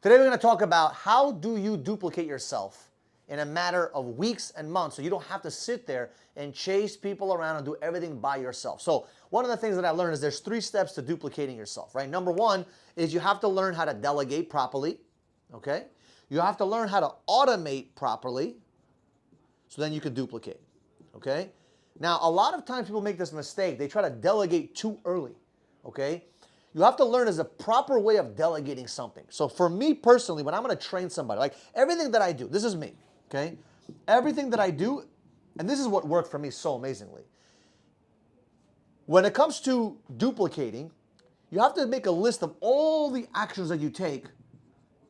Today we're going to talk about how do you duplicate yourself in a matter of weeks and months so you don't have to sit there and chase people around and do everything by yourself. So one of the things that I learned is there's 3 steps to duplicating yourself, right? Number 1 is you have to learn how to delegate properly, okay? You have to learn how to automate properly so then you can duplicate, okay? Now, a lot of times people make this mistake. They try to delegate too early, okay? You have to learn is a proper way of delegating something. So for me personally, when I'm going to train somebody, like everything that I do, this is me, okay? Everything that I do, and this is what worked for me so amazingly. When it comes to duplicating, you have to make a list of all the actions that you take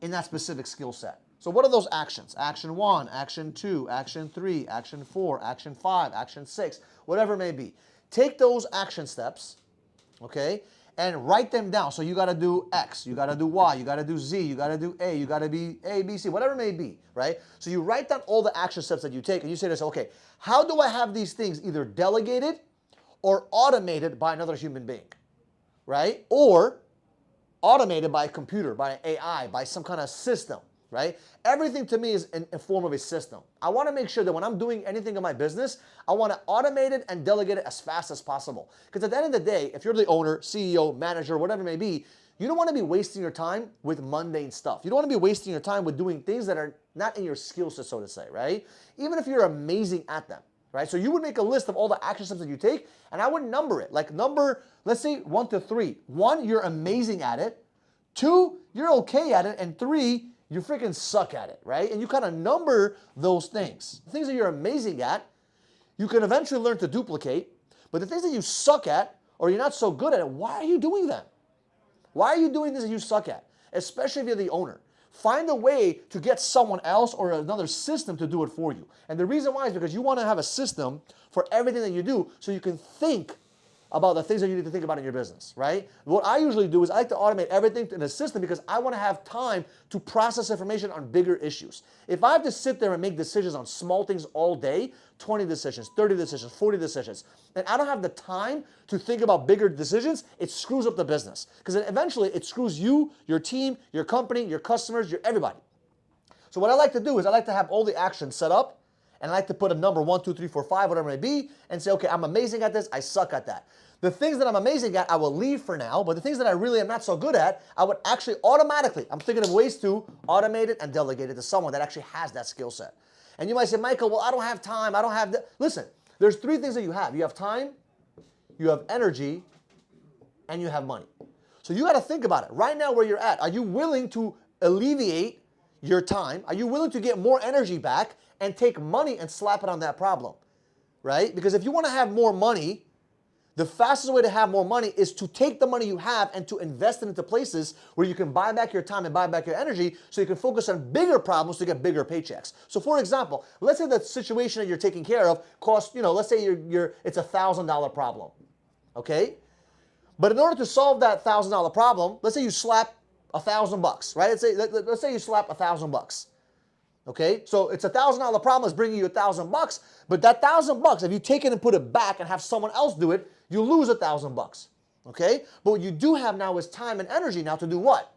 in that specific skill set. So what are those actions? Action 1, action 2, action 3, action 4, action 5, action 6, whatever it may be. Take those action steps, okay, and write them down. So you got to do X, you got to do Y, you got to do Z, you got to do A, you got to be A, B, C, whatever it may be, right? So you write down all the action steps that you take and you say to yourself, okay, how do I have these things either delegated or automated by another human being, right? Or automated by a computer, by an AI, by some kind of system, right? Everything to me is in a form of a system. I want to make sure that when I'm doing anything in my business, I want to automate it and delegate it as fast as possible. Because at the end of the day, if you're the owner, CEO, manager, whatever it may be, you don't want to be wasting your time with mundane stuff. You don't want to be wasting your time with doing things that are not in your skill set, so to say, right? Even if you're amazing at them, right? So you would make a list of all the action steps that you take, and I would number it. Like number, let's say 1 to 3. 1, you're amazing at it. 2, you're okay at it. And 3, you freaking suck at it, right? And you kind of number those things. The things that you're amazing at, you can eventually learn to duplicate. But the things that you suck at, or you're not so good at it, why are you doing them? Why are you doing this that you suck at? Especially if you're the owner. Find a way to get someone else or another system to do it for you. And the reason why is because you want to have a system for everything that you do so you can think about the things that you need to think about in your business, right? What I usually do is I like to automate everything in a system because I want to have time to process information on bigger issues. If I have to sit there and make decisions on small things all day, 20 decisions, 30 decisions, 40 decisions, and I don't have the time to think about bigger decisions, it screws up the business. Because eventually it screws you, your team, your company, your customers, your everybody. So what I like to do is I like to have all the actions set up, and I like to put a number 1, 2, 3, 4, 5, whatever it may be, and say, okay, I'm amazing at this, I suck at that. The things that I'm amazing at, I will leave for now, but the things that I really am not so good at, I would actually automatically, I'm thinking of ways to automate it and delegate it to someone that actually has that skill set. And you might say, Michael, well, I don't have time, I don't have that. Listen, there's 3 things that you have. You have time, you have energy, and you have money. So you got to think about it. Right now where you're at, are you willing to alleviate your time? Are you willing to get more energy back and take money and slap it on that problem, right? Because if you want to have more money, the fastest way to have more money is to take the money you have and to invest it into places where you can buy back your time and buy back your energy so you can focus on bigger problems to get bigger paychecks. So for example, let's say the situation that you're taking care of costs, let's say it's a $1,000 problem, okay? But in order to solve that $1,000 problem, let's say you slap $1,000, right? Let's say you slap $1,000. Okay, so it's a $1,000 problem. It's bringing you $1,000, but that $1,000, if you take it and put it back and have someone else do it, you lose $1,000. Okay, but what you do have now is time and energy now to do what?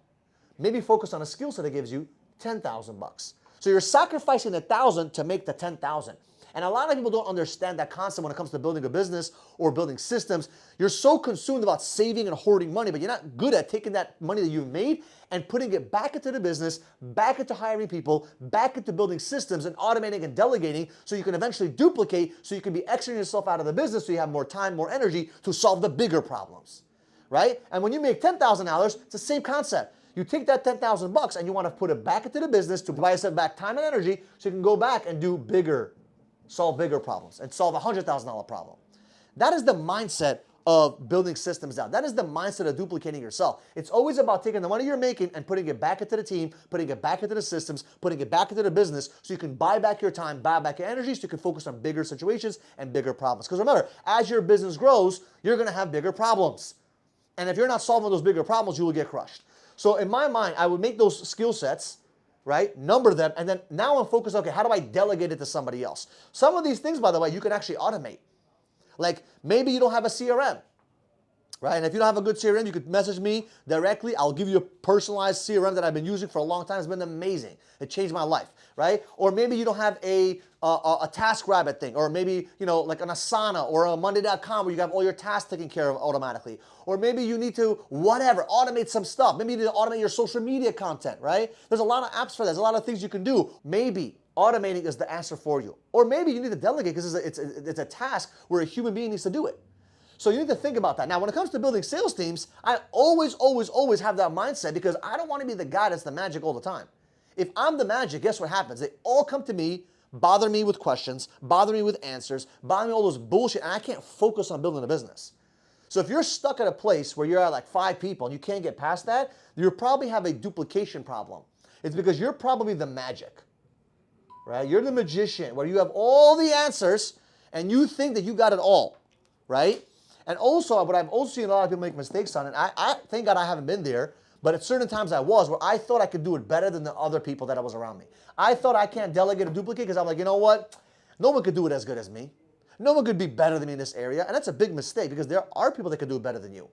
Maybe focus on a skill set that gives you $10,000. So you're sacrificing $1,000 to make the $10,000. And a lot of people don't understand that concept when it comes to building a business or building systems. You're so consumed about saving and hoarding money, but you're not good at taking that money that you've made and putting it back into the business, back into hiring people, back into building systems and automating and delegating so you can eventually duplicate, so you can be exiting yourself out of the business so you have more time, more energy to solve the bigger problems, right? And when you make $10,000, it's the same concept. You take that $10,000 and you want to put it back into the business to buy yourself back time and energy so you can go back and do solve bigger problems and solve a $100,000 problem. That is the mindset of building systems out. That is the mindset of duplicating yourself. It's always about taking the money you're making and putting it back into the team, putting it back into the systems, putting it back into the business so you can buy back your time, buy back your energy so you can focus on bigger situations and bigger problems. Because remember, as your business grows, you're going to have bigger problems. And if you're not solving those bigger problems, you will get crushed. So in my mind, I would make those skill sets, right? Number them, and then now I'm focused, okay, how do I delegate it to somebody else? Some of these things, by the way, you can actually automate. Like maybe you don't have a CRM. right? And if you don't have a good CRM, you could message me directly. I'll give you a personalized CRM that I've been using for a long time. It's been amazing. It changed my life, right? Or maybe you don't have a TaskRabbit thing, or maybe, like an Asana or a Monday.com where you have all your tasks taken care of automatically. Or maybe you need to, automate some stuff. Maybe you need to automate your social media content, right? There's a lot of apps for that. There's a lot of things you can do. Maybe automating is the answer for you. Or maybe you need to delegate because it's a task where a human being needs to do it. So you need to think about that. Now, when it comes to building sales teams, I always have that mindset because I don't want to be the guy that's the magic all the time. If I'm the magic, guess what happens? They all come to me, bother me with questions, bother me with answers, bother me with all this bullshit, and I can't focus on building a business. So if you're stuck at a place where you're at like 5 people and you can't get past that, you probably have a duplication problem. It's because you're probably the magic, right? You're the magician where you have all the answers and you think that you got it all, right? And also, what I've also seen a lot of people make mistakes on, and I thank God I haven't been there, but at certain times I was, where I thought I could do it better than the other people that was around me. I thought I can't delegate or duplicate because I'm like, you know what? No one could do it as good as me. No one could be better than me in this area. And that's a big mistake because there are people that can do it better than you,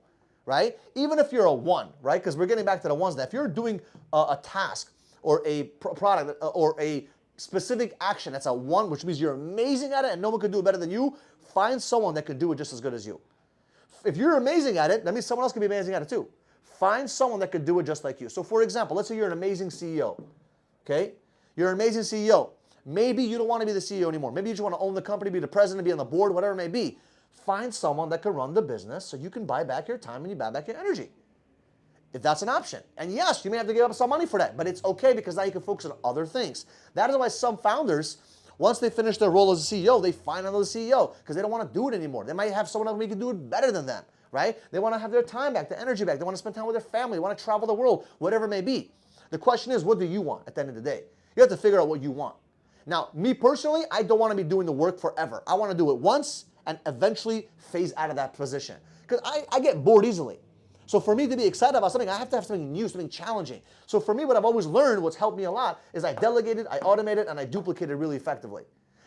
right? Even if you're a 1, right? Because we're getting back to the ones that if you're doing a task or a product or a specific action that's a 1, which means you're amazing at it and no one can do it better than you, find someone that can do it just as good as you. If you're amazing at it, that means someone else can be amazing at it too. Find someone that can do it just like you. So for example, let's say you're an amazing CEO, okay? You're an amazing CEO. Maybe you don't want to be the CEO anymore. Maybe you just want to own the company, be the president, be on the board, whatever it may be. Find someone that can run the business so you can buy back your time and you buy back your energy. If that's an option. And yes, you may have to give up some money for that, but it's okay because now you can focus on other things. That is why some founders, once they finish their role as a CEO, they find another CEO because they don't want to do it anymore. They might have someone else who can do it better than them, right? They want to have their time back, their energy back. They want to spend time with their family. They want to travel the world, whatever it may be. The question is, what do you want at the end of the day? You have to figure out what you want. Now, me personally, I don't want to be doing the work forever. I want to do it once and eventually phase out of that position because I get bored easily. So for me to be excited about something, I have to have something new, something challenging. So for me, what I've always learned, what's helped me a lot, is I delegated, I automated, and I duplicated really effectively.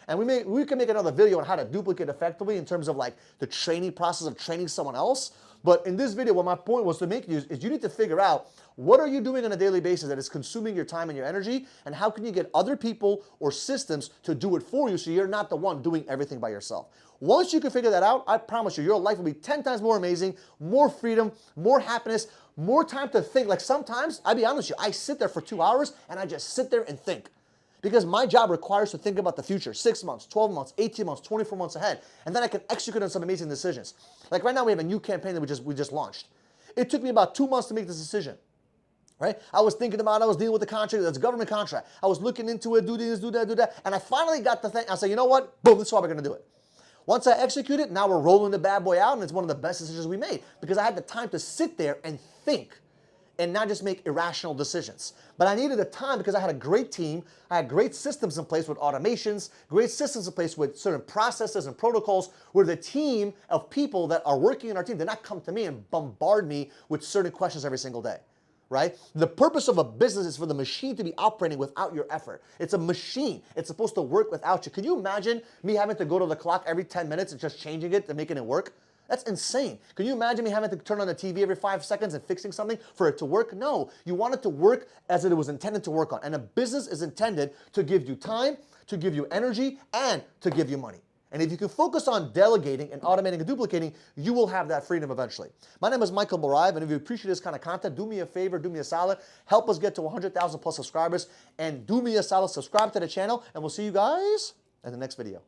And we can make another video on how to duplicate effectively in terms of like the training process of training someone else. But in this video, what my point was to make you is you need to figure out what are you doing on a daily basis that is consuming your time and your energy, and how can you get other people or systems to do it for you so you're not the one doing everything by yourself. Once you can figure that out, I promise you, your life will be 10 times more amazing, more freedom, more happiness, more time to think. Like sometimes, I'll be honest with you, I sit there for 2 hours and I just sit there and think. Because my job requires to think about the future, 6 months, 12 months, 18 months, 24 months ahead. And then I can execute on some amazing decisions. Like right now we have a new campaign that we just launched. It took me about 2 months to make this decision. Right? I was thinking about it, I was dealing with the contract, it's a government contract. I was looking into it, do this, do that. And I finally got the thing. I said, you know what? Boom, this is how we're gonna do it. Once I execute it, now we're rolling the bad boy out, and it's one of the best decisions we made because I had the time to sit there and think and not just make irrational decisions. But I needed the time because I had a great team, I had great systems in place with automations, great systems in place with certain processes and protocols where the team of people that are working in our team, they not come to me and bombard me with certain questions every single day. Right? The purpose of a business is for the machine to be operating without your effort. It's a machine. It's supposed to work without you. Can you imagine me having to go to the clock every 10 minutes and just changing it and making it work? That's insane. Can you imagine me having to turn on the TV every 5 seconds and fixing something for it to work? No. You want it to work as it was intended to work on. And a business is intended to give you time, to give you energy, and to give you money. And if you can focus on delegating and automating and duplicating, you will have that freedom eventually. My name is Michael Barayev, and if you appreciate this kind of content, do me a favor, do me a solid, help us get to 100,000 plus subscribers, and do me a solid, subscribe to the channel, and we'll see you guys in the next video.